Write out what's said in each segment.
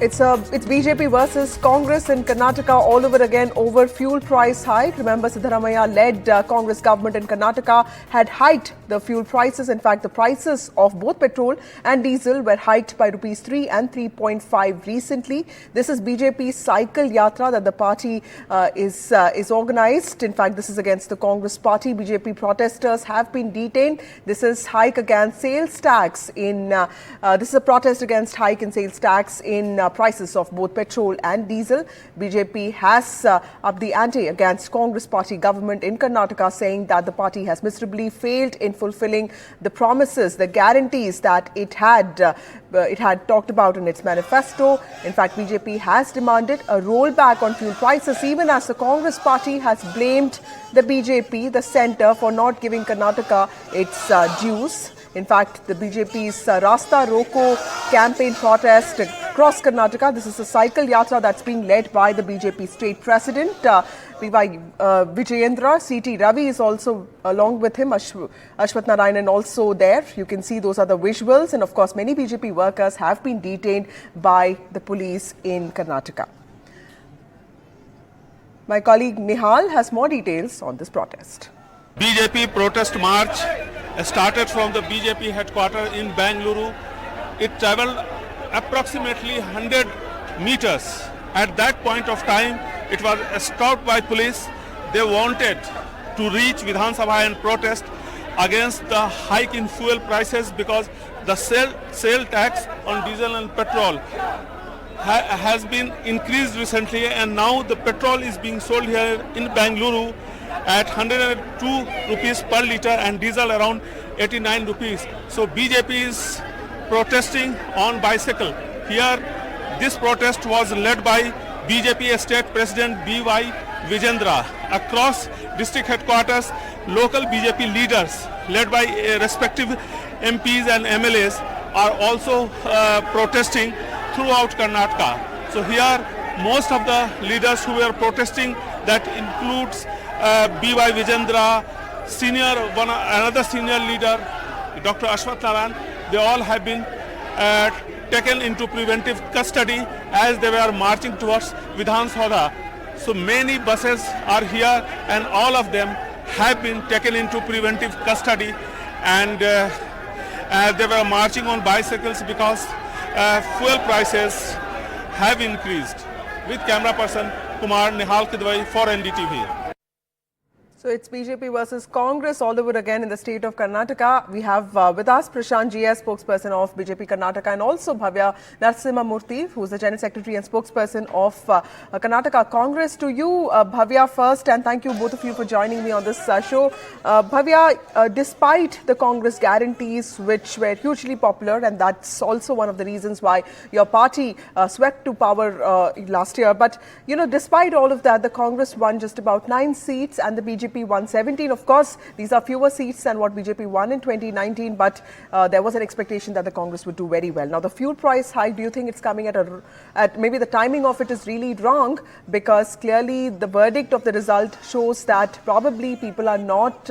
It's BJP versus Congress in Karnataka all over again over fuel price hike. Remember, Siddaramaiah-led Congress government in Karnataka had hiked the fuel prices. In fact, the prices of both petrol and diesel were hiked by rupees 3 and 3.5 recently. This is BJP's cycle yatra that the party is organized. In fact, this is against the Congress party. BJP protesters have been detained. This is hike against sales tax in. This is a protest against hike in sales tax in prices of both petrol and diesel. BJP has upped the ante against Congress party government in Karnataka, saying that the party has miserably failed in fulfilling the promises, the guarantees that it had talked about in its manifesto. In fact, BJP has demanded a rollback on fuel prices, even as the Congress party has blamed the BJP, the centre, for not giving Karnataka its dues. In fact, the BJP's Rasta Roko campaign protest across Karnataka. This is a cycle yatra that's being led by the BJP state president, P.Y. Vijayendra. C.T. Ravi is also along with him. Ashwath Narayanan also there. You can see those are the visuals. And of course, many BJP workers have been detained by the police in Karnataka. My colleague Nihal has more details on this protest. BJP protest march started from the BJP headquarters in Bangalore. It traveled approximately 100 meters. At that point of time, it was stopped by police. They wanted to reach Vidhan Sabha and protest against the hike in fuel prices because the sale tax on diesel and petrol has been increased recently, and now the petrol is being sold here in Bangalore at 102 rupees per litre and diesel around 89 rupees. So BJP is protesting on bicycle. Here, this protest was led by BJP State President B.Y. Vijayendra. Across district headquarters, local BJP leaders led by respective MPs and MLAs are also protesting throughout Karnataka. So here, most of the leaders who were protesting, that includes B.Y. Vijayendra, another senior leader, Dr. Ashwath Narayanan, they all have been taken into preventive custody as they were marching towards Vidhan Sabha. So many buses are here and all of them have been taken into preventive custody, and they were marching on bicycles because fuel prices have increased. With camera person Kumar, Nihal Kidwai for NDTV. So it's BJP versus Congress all over again in the state of Karnataka. We have with us Prashant GS, spokesperson of BJP Karnataka, and also Bhavya Narasimhamurthy, who is the General Secretary and spokesperson of Karnataka Congress. To you, Bhavya, first, and thank you both of you for joining me on this show. Bhavya, despite the Congress guarantees, which were hugely popular, and that's also one of the reasons why your party swept to power last year, but you know, despite all of that, the Congress won just about 9 seats and the BJP won 17. Of course, these are fewer seats than what BJP won in 2019, but there was an expectation that the Congress would do very well. Now, the fuel price hike, do you think it's coming at maybe the timing of it is really wrong, because clearly the verdict of the result shows that probably people are not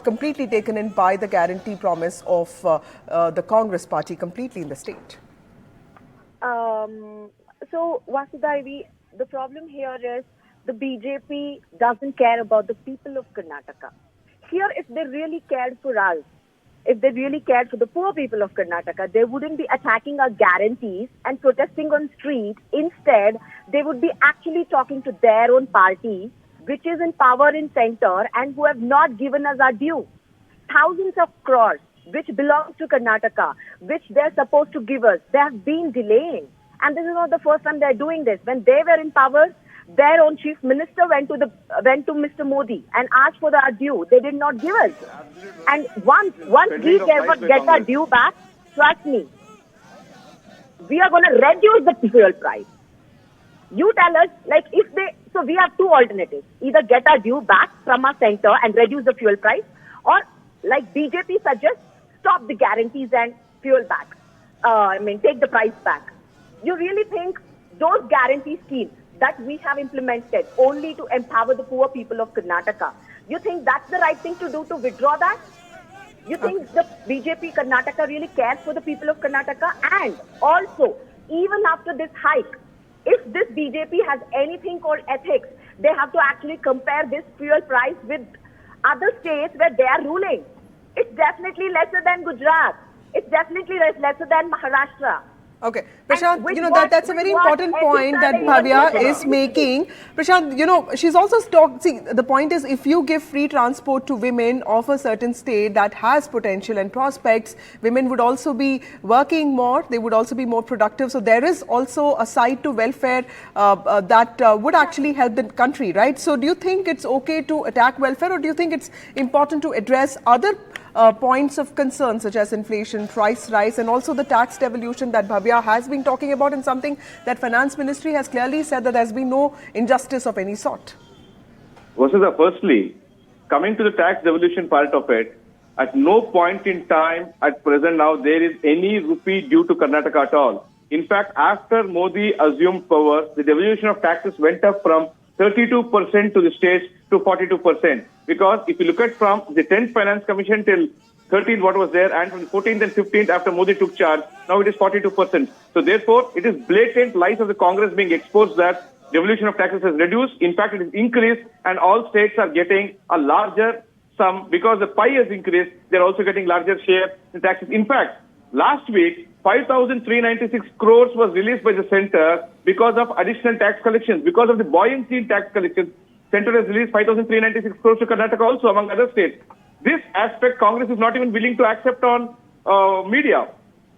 completely taken in by the guarantee promise of the Congress party completely in the state? So, Vasudhaivi, the problem here is the BJP doesn't care about the people of Karnataka. Here, if they really cared for us, if they really cared for the poor people of Karnataka, they wouldn't be attacking our guarantees and protesting on street. Instead, they would be actually talking to their own party, which is in power in center and who have not given us our due. Thousands of crores, which belongs to Karnataka, which they're supposed to give us, they have been delaying. And this is not the first time they're doing this. When they were in power, their own chief minister went to Mr. Modi and asked for our due. They did not give us. And once we get our due back, trust me, we are going to reduce the fuel price. You tell us, like, so we have two alternatives. Either get our due back from our center and reduce the fuel price, or like BJP suggests, stop the guarantees and fuel back. Take the price back. You really think those guarantee schemes that we have implemented only to empower the poor people of Karnataka, you think that's the right thing to do, to withdraw that? You think the BJP Karnataka really cares for the people of Karnataka? And also, even after this hike, if this BJP has anything called ethics, they have to actually compare this fuel price with other states where they are ruling. It's definitely lesser than Gujarat. It's definitely lesser than Maharashtra. Okay, Prashant, with that's a very important point that Bhavya is making. Prashant, she's also see, the point is, if you give free transport to women of a certain state that has potential and prospects, women would also be working more, they would also be more productive. So there is also a side to welfare that would actually help the country, right? So do you think it's okay to attack welfare, or do you think it's important to address other points of concern such as inflation, price rise, and also the tax devolution that Bhavya has been talking about, and something that Finance Ministry has clearly said that there's been no injustice of any sort? Vasudha, firstly, coming to the tax devolution part of it, at no point in time at present now there is any rupee due to Karnataka at all. In fact, after Modi assumed power, the devolution of taxes went up from 32% to the states to 42%. Because if you look at from the 10th Finance Commission till 13th what was there, and from the 14th and 15th after Modi took charge, now it is 42%. So therefore, it is blatant lies of the Congress being exposed that devolution of taxes has reduced. In fact, it is increased, and all states are getting a larger sum because the pie has increased. They are also getting larger share in taxes. In fact, last week, 5,396 crores was released by the center because of additional tax collections. Because of the buoyancy in tax collections, center has released 5,396 crores to Karnataka also, among other states. This aspect, Congress is not even willing to accept on media.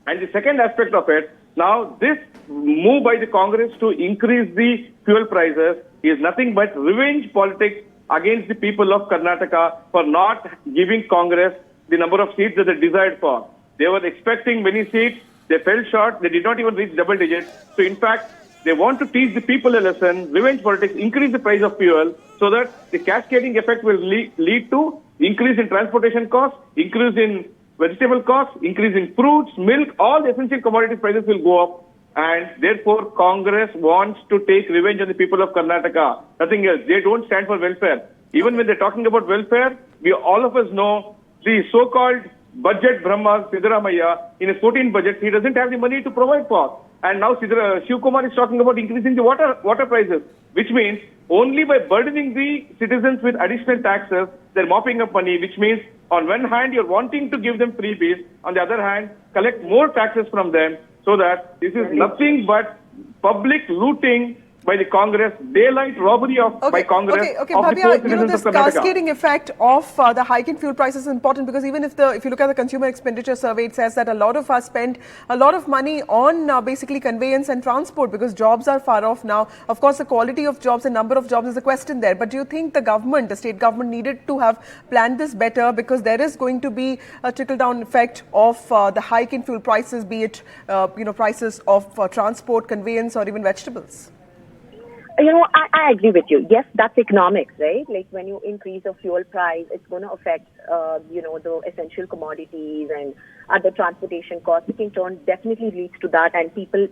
And the second aspect of it, now this move by the Congress to increase the fuel prices is nothing but revenge politics against the people of Karnataka for not giving Congress the number of seats that they desired for. They were expecting many seats. They fell short. They did not even reach double digits. So in fact, they want to teach the people a lesson, revenge politics, increase the price of fuel so that the cascading effect will lead to increase in transportation costs, increase in vegetable costs, increase in fruits, milk, all the essential commodity prices will go up. And therefore, Congress wants to take revenge on the people of Karnataka. Nothing else. They don't stand for welfare. Even when they're talking about welfare, all of us know the so-called budget Brahma, Siddaramaiah, in his 14 budget, he doesn't have the money to provide for. And now Shiv Kumar is talking about increasing the water prices, which means only by burdening the citizens with additional taxes, they're mopping up money, which means on one hand, you're wanting to give them freebies, on the other hand, collect more taxes from them, so that this is nothing but public looting by the Congress, daylight robbery by Congress. Okay, of Bhavya, the poor this citizens of Karnataka. cascading effect of the hike in fuel prices is important, because even if you look at the consumer expenditure survey, it says that a lot of us spend a lot of money on basically conveyance and transport because jobs are far off now. Of course, the quality of jobs and number of jobs is a question there. But do you think the state government needed to have planned this better, because there is going to be a trickle-down effect of the hike in fuel prices, be it prices of transport, conveyance, or even vegetables? I agree with you. Yes, that's economics, right? Like when you increase the fuel price, it's going to affect, the essential commodities and other transportation costs, which in turn definitely leads to that. And people,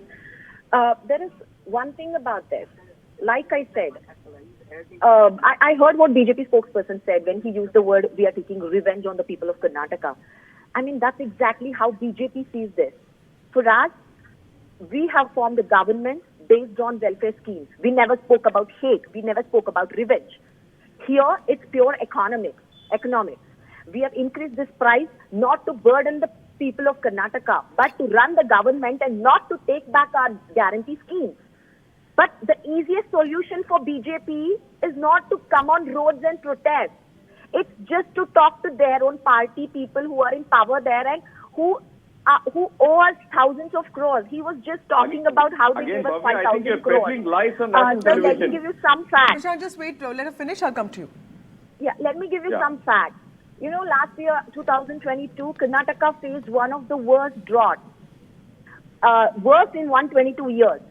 there is one thing about this. Like I said, I heard what BJP spokesperson said when he used the word, we are taking revenge on the people of Karnataka. I mean, that's exactly how BJP sees this. For us, we have formed a government based on welfare schemes. We never spoke about hate. We never spoke about revenge. Here, it's pure economics. We have increased this price not to burden the people of Karnataka, but to run the government and not to take back our guarantee schemes. But the easiest solution for BJP is not to come on roads and protest. It's just to talk to their own party people who are in power there and who owe us thousands of crores. He was just talking about how they gave us 5,000 crores. Let me give you some facts. Prashant, just wait, let her finish, I'll come to you. Yeah, let me give you some facts. Last year, 2022, Karnataka faced one of the worst droughts. Worst in 122 years.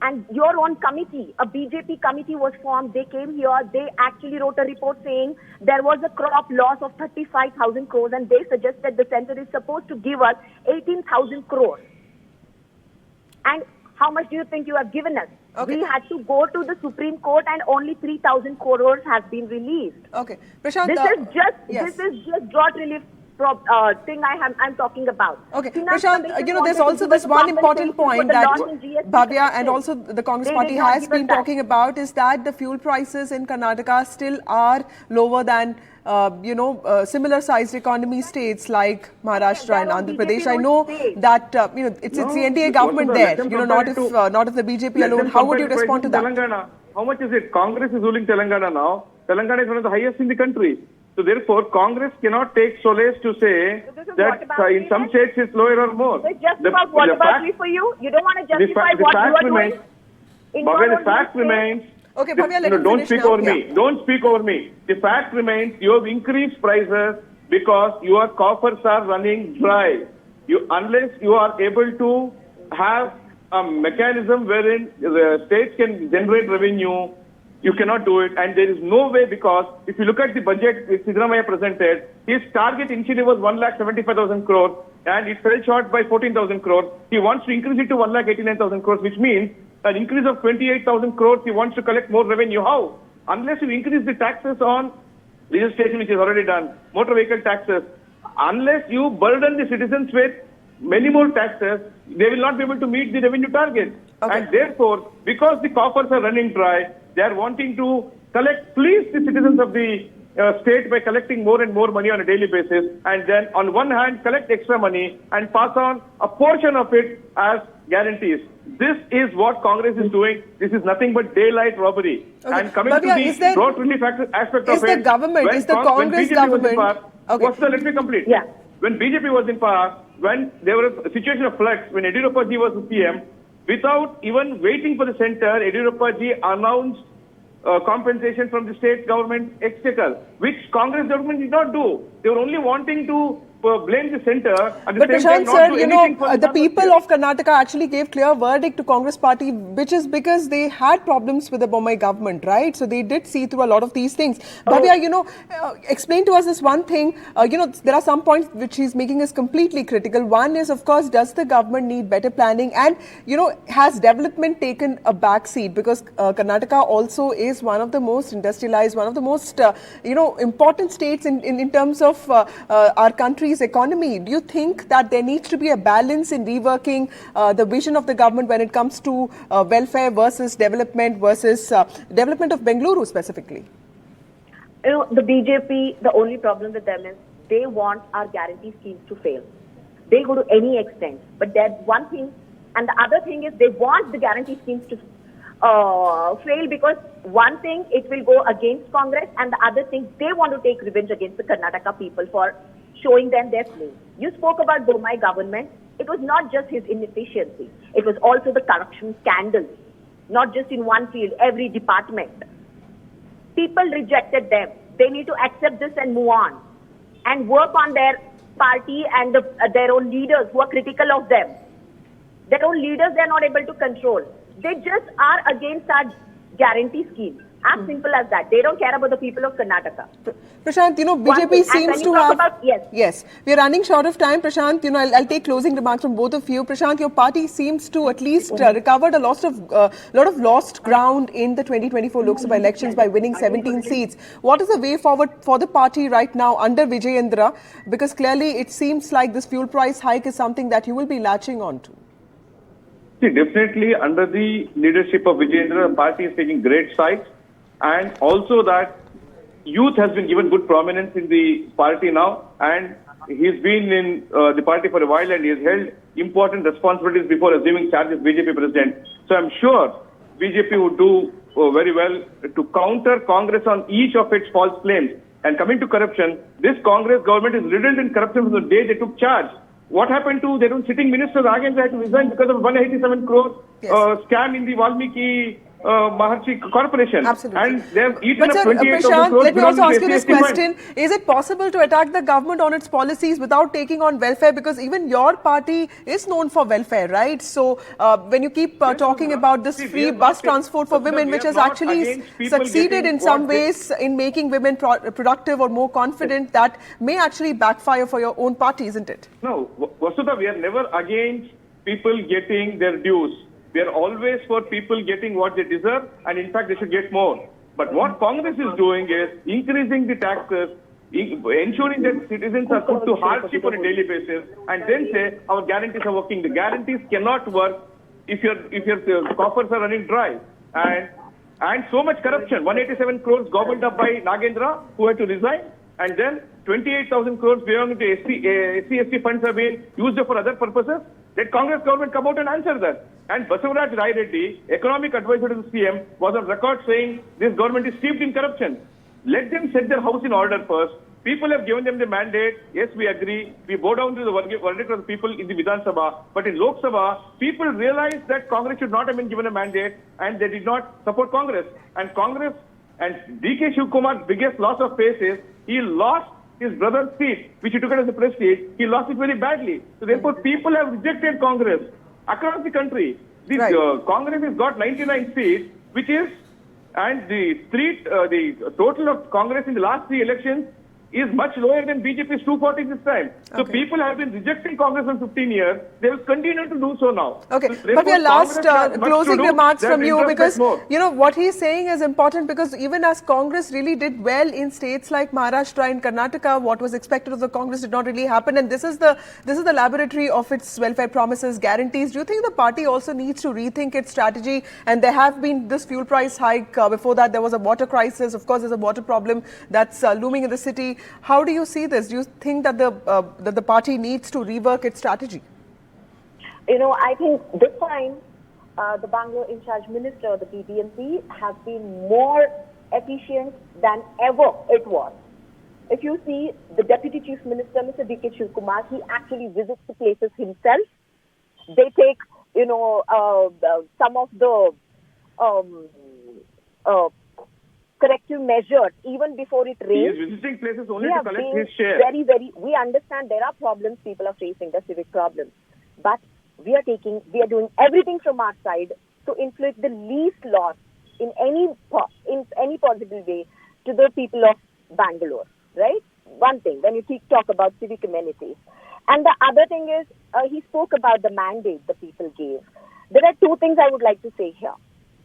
And your own committee, a BJP committee was formed. They came here. They actually wrote a report saying there was a crop loss of 35,000 crores, and they suggested the center is supposed to give us 18,000 crores. And how much do you think you have given us? Okay. We had to go to the Supreme Court, and only 3,000 crores have been released. Okay, Prashant, this is just drought relief thing I'm talking about. Okay, Finance Prashant, Commission there's wanted to also give us this one compensation important for point the that loss in GST Bhavya and collection. also the Congress They party did not has give us been that. talking about is that the fuel prices in Karnataka still are lower than similar sized economy states like Maharashtra and They're on Andhra BJP Pradesh. I ruled know states. that it's the NDA government Vasudha, let there, them compare not it if to- not if the BJP Let alone. them How would compare you the prices respond to in that? Telangana. How much is it? Congress is ruling Telangana now. Telangana is one of the highest in the country. So therefore, Congress cannot take solace to say So this is that what about in me some then? states it's lower or more. So it's just about what about me for you? You don't want to justify the what you fact are remains, doing? In Bhavya, your the own fact state? remains. Okay, Bhavya, let him Don't finish speak now. over me. Yeah. Don't speak over me. The fact remains you have increased prices because your coffers are running dry. Unless you are able to have a mechanism wherein the states can generate revenue, you cannot do it. And there is no way, because if you look at the budget which Siddaramaiah presented, his target initially was 1,75,000 crores and it fell short by 14,000 crores. He wants to increase it to 1,89,000 crores, which means an increase of 28,000 crores. He wants to collect more revenue. How? Unless you increase the taxes on registration, which is already done, motor vehicle taxes, unless you burden the citizens with many more taxes, they will not be able to meet the revenue target. Okay. And therefore, because the coffers are running dry, they are wanting to please the citizens of the state by collecting more and more money on a daily basis, and then on one hand collect extra money and pass on a portion of it as guarantees. This is what Congress is doing. This is nothing but daylight robbery. Okay. And coming Bhavya, to is the there- drought relief aspect is of the it, government- when is the when Congress BJP was in government- power, Okay. let me complete. Yeah. When BJP was in power, when there was a situation of flux, when Yediyurappa ji was the PM, without even waiting for the center, Yediyurappa ji announced compensation from the state government exchequer, which Congress government did not do. They were only wanting to blame the center. At the But same Prashant time, not do sir, anything for the people farmers. of Karnataka actually gave clear verdict to Congress party, which is because they had problems with the Bombay government, right? So they did see through a lot of these things. Bhavya, explain to us this one thing. There are some points which he's making is completely critical. One is, of course, does the government need better planning? And, has development taken a backseat? Because Karnataka also is one of the most industrialized, one of the most, important states in terms of our country's economy. Do you think that there needs to be a balance in reworking the vision of the government when it comes to welfare versus development of Bengaluru specifically? The BJP, the only problem with them is they want our guarantee schemes to fail. They go to any extent. But that's one thing. And the other thing is they want the guarantee schemes to fail because one thing, it will go against Congress, and the other thing, they want to take revenge against the Karnataka people for showing them their flame. You spoke about Bombay government. It was not just his inefficiency. It was also the corruption scandals, not just in one field, every department. People rejected them. They need to accept this and move on and work on their party and their own leaders who are critical of them. Their own leaders they are not able to control. They just are against our guarantee scheme. As simple as that. They don't care about the people of Karnataka. Prashant, BJP seems to have... Yes, we are running short of time. Prashant, I'll take closing remarks from both of you. Prashant, your party seems to at least recovered a lot of lost ground in the 2024 Lok Sabha elections by winning 17 seats. What is the way forward for the party right now under Vijayendra? Because clearly it seems like this fuel price hike is something that you will be latching on to. See, definitely under the leadership of Vijayendra, the party is taking great strides. And also that youth has been given good prominence in the party now, and he's been in the party for a while and he has held important responsibilities before assuming charge as BJP president. So I'm sure BJP would do very well to counter Congress on each of its false claims. And coming to corruption, this Congress government is riddled in corruption from the day they took charge. What happened to their own sitting ministers? Again, they had to resign because of 187 crore scam in the Valmiki Maharshi Corporation. Absolutely. And they have eaten But up sir, 28,000 Prashant, crores. let me also ask you this SC question. Is it possible to attack the government on its policies without taking on welfare? Because even your party is known for welfare, right? So when you keep talking about this free bus transport for women, which has actually succeeded in some ways in making women productive or more confident, that may actually backfire for your own party, isn't it? No, Vasudha, we are never against people getting their dues. We are always for people getting what they deserve, and in fact, they should get more. But what Congress is doing is increasing the taxes, ensuring that citizens are put to hardship on a daily basis, and then say our guarantees are working. The guarantees cannot work if your coffers are running dry. And so much corruption. 187 crores gobbled up by Nagendra, who had to resign, and then 28,000 crores belonging to SC funds have been used for other purposes. Let Congress government come out and answer that. And Basavaraj Rai Reddy, economic advisor to the CM, was on record saying this government is steeped in corruption. Let them set their house in order first. People have given them the mandate. Yes, we agree. We bow down to the verdict of the people in the Vidhan Sabha. But in Lok Sabha, people realized that Congress should not have been given a mandate, and they did not support Congress. And DK Shivkumar's biggest loss of face is he lost his brother's seat, which he took it as a prestige. He lost it very badly. So therefore, people have rejected Congress across the country. Congress has got 99 seats, which is, and the total of Congress in the last 3 elections is much lower than BJP's 240 this time. So people have been rejecting Congress for 15 years. They will continue to do so now. Okay, so but your last closing remarks from you, because you know what he's saying is important, because even as Congress really did well in states like Maharashtra and Karnataka, what was expected of the Congress did not really happen, and this is the laboratory of its welfare promises, guarantees. Do you think the party also needs to rethink its strategy? And there have been this fuel price hike. Before that, there was a water crisis. Of course, there's a water problem that's looming in the city. How do you see this? Do you think that the party needs to rework its strategy? I think this time the Bangalore in charge minister, the BBMP, has been more efficient than ever it was. If you see the deputy chief minister, Mr. DK Shivkumar, he actually visits the places himself. They take, some of the corrective measures even before it rains. He is visiting places only to collect his share. We understand there are problems people are facing, the civic problems, but we are doing everything from our side to inflict the least loss in any possible way to the people of Bangalore, right? One thing, when you talk about civic amenities. And the other thing is, he spoke about the mandate the people gave. There are 2 things I would like to say here.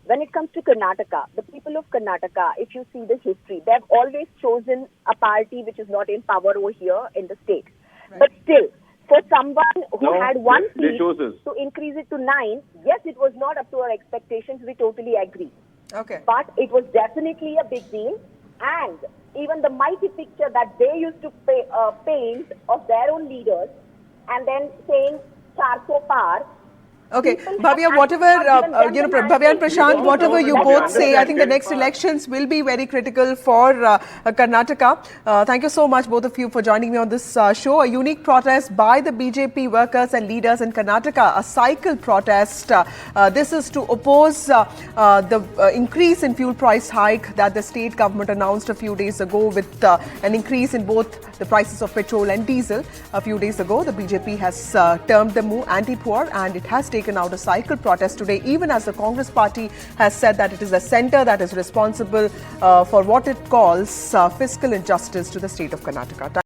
When it comes to Karnataka, the people of Karnataka, if you see the history, they have always chosen a party which is not in power over here in the state. Right. But still, for someone who had 1 seat to increase it to 9, yes, it was not up to our expectations. We totally agree. Okay. But it was definitely a big deal. And even the mighty picture that they used to paint of their own leaders, and then saying, 400 par. Okay, Bhavya, whatever, Bhavya and Prashant, whatever you both say, I think the next elections will be very critical for Karnataka. Thank you so much, both of you, for joining me on this show. A unique protest by the BJP workers and leaders in Karnataka, a cycle protest. This is to oppose the increase in fuel price hike that the state government announced a few days ago, with an increase in both the prices of petrol and diesel. A few days ago, the BJP has termed the move anti-poor, and it has taken out a cycle protest today, even as the Congress party has said that it is the centre that is responsible for what it calls fiscal injustice to the state of Karnataka.